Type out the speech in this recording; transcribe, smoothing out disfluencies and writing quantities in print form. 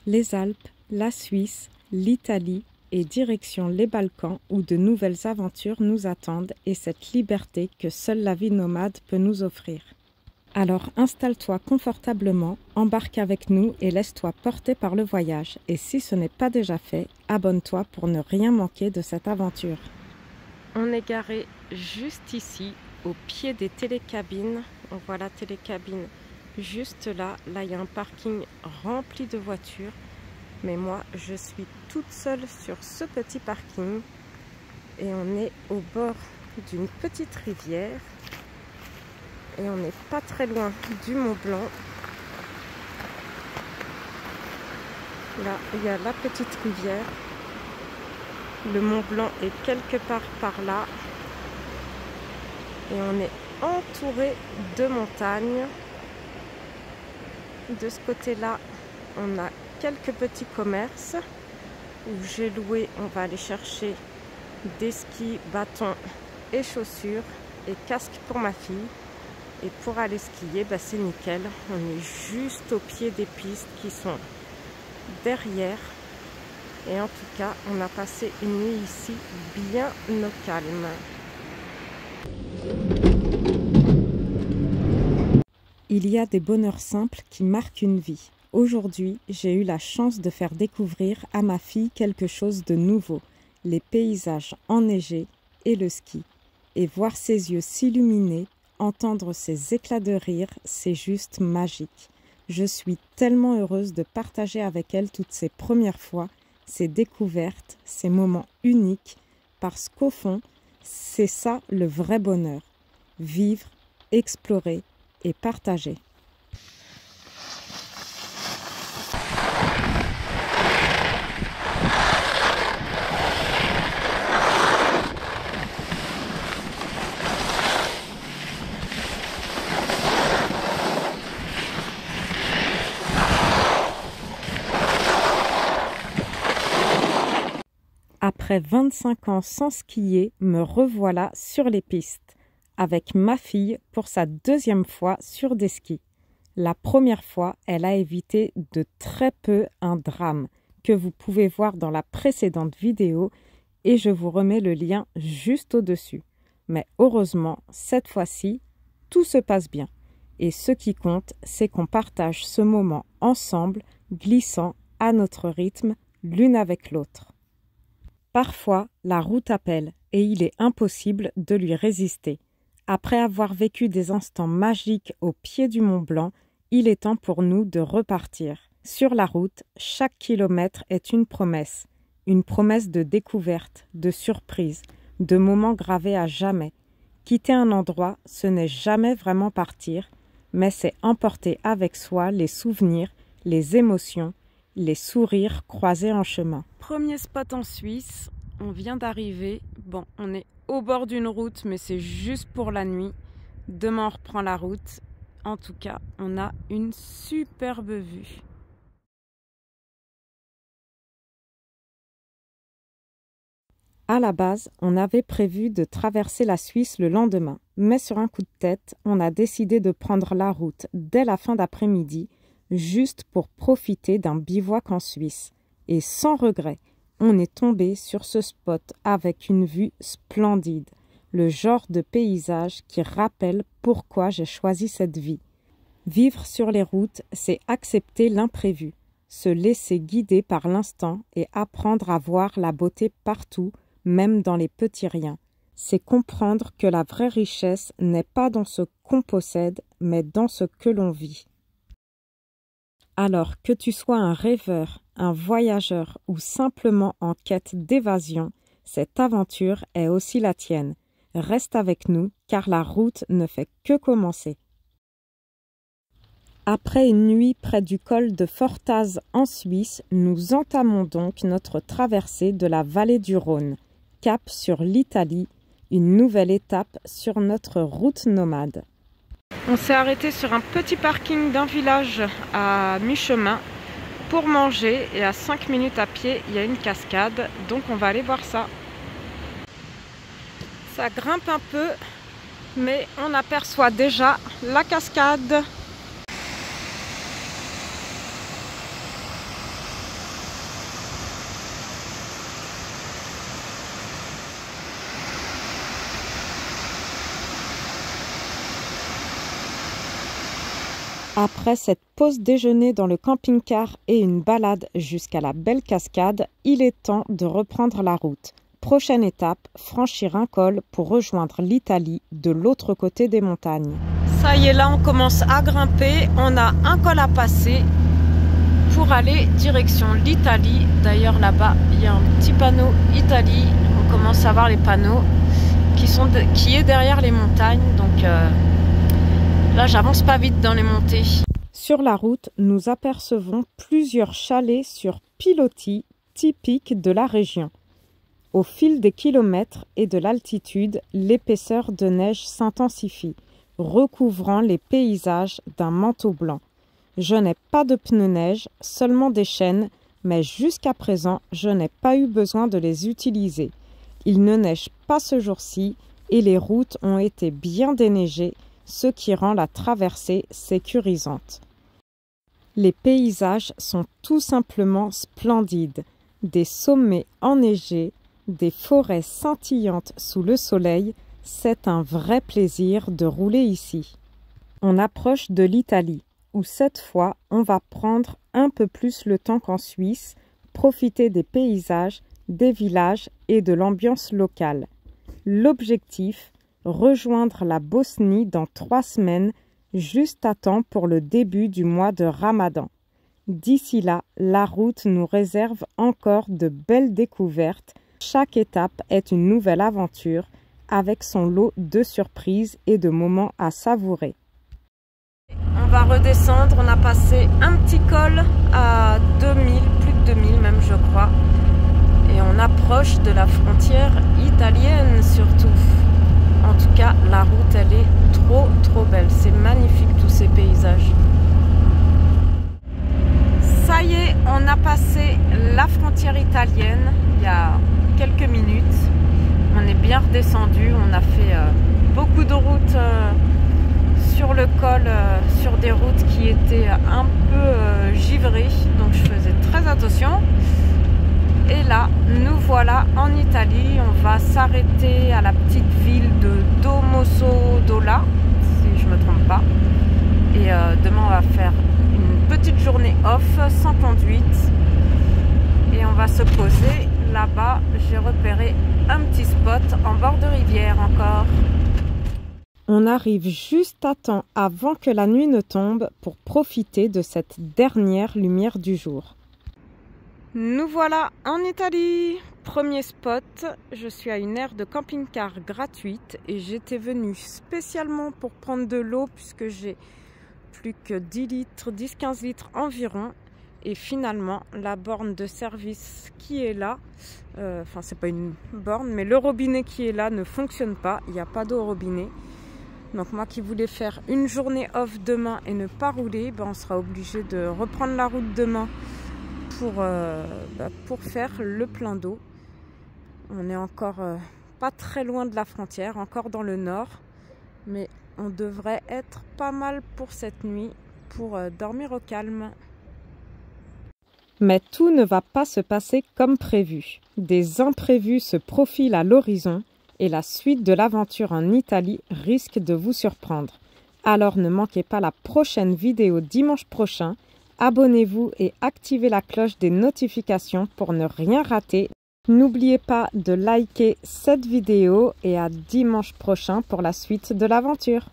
Les Alpes, la Suisse, l'Italie et direction les Balkans où de nouvelles aventures nous attendent et cette liberté que seule la vie nomade peut nous offrir. Alors installe-toi confortablement, embarque avec nous et laisse-toi porter par le voyage. Et si ce n'est pas déjà fait, abonne-toi pour ne rien manquer de cette aventure. On est garé juste ici, au pied des télécabines. On voit la télécabine juste là. Là, il y a un parking rempli de voitures. Mais moi, je suis toute seule sur ce petit parking. Et on est au bord d'une petite rivière. Et on n'est pas très loin du Mont Blanc. Là, il y a la petite rivière. Le Mont Blanc est quelque part par là. Et on est entouré de montagnes. De ce côté-là, on a quelques petits commerces où j'ai loué. On va aller chercher des skis, bâtons et chaussures et casque pour ma fille. Et pour aller skier, bah c'est nickel. On est juste au pied des pistes qui sont derrière. Et en tout cas, on a passé une nuit ici bien au calme. Il y a des bonheurs simples qui marquent une vie. Aujourd'hui, j'ai eu la chance de faire découvrir à ma fille quelque chose de nouveau. Les paysages enneigés et le ski. Et voir ses yeux s'illuminer. Entendre ces éclats de rire, c'est juste magique. Je suis tellement heureuse de partager avec elle toutes ces premières fois, ces découvertes, ces moments uniques, parce qu'au fond, c'est ça le vrai bonheur. Vivre, explorer et partager. Après 25 ans sans skier, me revoilà sur les pistes, avec ma fille pour sa deuxième fois sur des skis. La première fois, elle a évité de très peu un drame que vous pouvez voir dans la précédente vidéo et je vous remets le lien juste au-dessus. Mais heureusement, cette fois-ci, tout se passe bien. Et ce qui compte, c'est qu'on partage ce moment ensemble, glissant à notre rythme, l'une avec l'autre. Parfois, la route appelle et il est impossible de lui résister. Après avoir vécu des instants magiques au pied du Mont Blanc, il est temps pour nous de repartir. Sur la route, chaque kilomètre est une promesse de découverte, de surprise, de moments gravés à jamais. Quitter un endroit, ce n'est jamais vraiment partir, mais c'est emporter avec soi les souvenirs, les émotions, les sourires croisés en chemin. Premier spot en Suisse, on vient d'arriver. Bon, on est au bord d'une route, mais c'est juste pour la nuit. Demain, on reprend la route. En tout cas, on a une superbe vue. À la base, on avait prévu de traverser la Suisse le lendemain, mais sur un coup de tête, on a décidé de prendre la route dès la fin d'après-midi, juste pour profiter d'un bivouac en Suisse. Et sans regret, on est tombé sur ce spot avec une vue splendide, le genre de paysage qui rappelle pourquoi j'ai choisi cette vie. Vivre sur les routes, c'est accepter l'imprévu, se laisser guider par l'instant et apprendre à voir la beauté partout, même dans les petits riens. C'est comprendre que la vraie richesse n'est pas dans ce qu'on possède, mais dans ce que l'on vit. Alors que tu sois un rêveur, un voyageur ou simplement en quête d'évasion, cette aventure est aussi la tienne. Reste avec nous car la route ne fait que commencer. Après une nuit près du col de Fortaz en Suisse, nous entamons donc notre traversée de la vallée du Rhône, cap sur l'Italie, une nouvelle étape sur notre route nomade. On s'est arrêté sur un petit parking d'un village à mi-chemin pour manger et à 5 minutes à pied, il y a une cascade, donc on va aller voir ça. Ça grimpe un peu, mais on aperçoit déjà la cascade. Après cette pause déjeuner dans le camping-car et une balade jusqu'à la belle cascade, il est temps de reprendre la route. Prochaine étape, franchir un col pour rejoindre l'Italie de l'autre côté des montagnes. Ça y est, là on commence à grimper, on a un col à passer pour aller direction l'Italie. D'ailleurs là-bas, il y a un petit panneau Italie, on commence à voir les panneaux qui est derrière les montagnes, donc là j'avance pas vite dans les montées. Sur la route, nous apercevons plusieurs chalets sur pilotis typiques de la région. Au fil des kilomètres et de l'altitude, l'épaisseur de neige s'intensifie, recouvrant les paysages d'un manteau blanc. Je n'ai pas de pneus neige, seulement des chaînes, mais jusqu'à présent, je n'ai pas eu besoin de les utiliser. Il ne neige pas ce jour-ci et les routes ont été bien déneigées, ce qui rend la traversée sécurisante. Les paysages sont tout simplement splendides. Des sommets enneigés, des forêts scintillantes sous le soleil, c'est un vrai plaisir de rouler ici. On approche de l'Italie, où cette fois on va prendre un peu plus le temps qu'en Suisse, profiter des paysages, des villages et de l'ambiance locale. L'objectif, rejoindre la Bosnie dans 3 semaines, juste à temps pour le début du mois de Ramadan. D'ici là, la route nous réserve encore de belles découvertes. Chaque étape est une nouvelle aventure, avec son lot de surprises et de moments à savourer. On va redescendre, on a passé un petit col à 2000, plus de 2000 même je crois. Et on approche de la frontière italienne surtout. En tout cas, la route elle est trop belle. C'est magnifique tous ces paysages. Ça y est, on a passé la frontière italienne il y a quelques minutes. On est bien redescendu. On a fait beaucoup de routes sur le col, sur des routes qui étaient un peu givrées. Donc je faisais très attention. Et là, nous voilà en Italie. On va s'arrêter à la petite ville de Domodossola, si je ne me trompe pas. Et demain, on va faire une petite journée off, sans conduite. Et on va se poser là-bas. J'ai repéré un petit spot en bord de rivière encore. On arrive juste à temps avant que la nuit ne tombe pour profiter de cette dernière lumière du jour. Nous voilà en Italie. Premier spot, je suis à une aire de camping-car gratuite et j'étais venue spécialement pour prendre de l'eau puisque j'ai plus que 10-15 litres environ. Et finalement, la borne de service qui est là, enfin c'est pas une borne, mais le robinet qui est là ne fonctionne pas, il n'y a pas d'eau au robinet. Donc moi qui voulais faire une journée off demain et ne pas rouler, ben on sera obligé de reprendre la route demain pour faire le plein d'eau. On est encore pas très loin de la frontière, encore dans le nord, mais on devrait être pas mal pour cette nuit, pour dormir au calme. Mais tout ne va pas se passer comme prévu. Des imprévus se profilent à l'horizon et la suite de l'aventure en Italie risque de vous surprendre. Alors ne manquez pas la prochaine vidéo dimanche prochain. Abonnez-vous et activez la cloche des notifications pour ne rien rater. N'oubliez pas de liker cette vidéo et à dimanche prochain pour la suite de l'aventure.